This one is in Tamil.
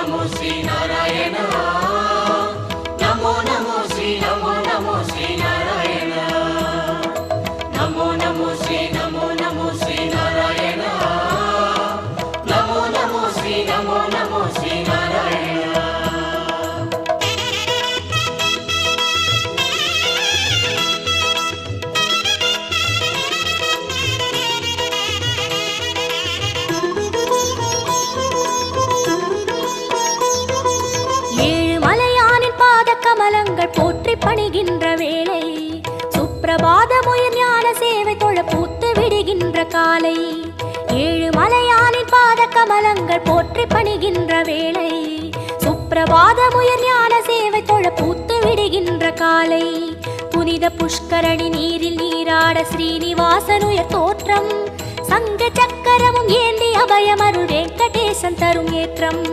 नमो श्री नारायण नमो नमो श्री नारायण नमो नमो श्री नारायण नमो नमो श्री नारायण கமலங்கள் போற்றி பணிகின்ற வேளை சுப்பிரபாதமுயர் ஞான சேவை தொழ பூத்து விடுகின்ற காலை ஏழு மலையானின் பாத கமலங்கள் போற்றி பணிகின்ற வேளை சுப்பிரபாதமுயர் ஞான சேவை தொழ பூத்து விடுகின்ற காலை புனித புஷ்கரணி நீரில் நீராட ஸ்ரீனிவாசனுயர் தோற்றம் சங்க சக்கரமும் ஏந்தி அபயமருள் வெங்கடேசன் தரும் ஏற்றம்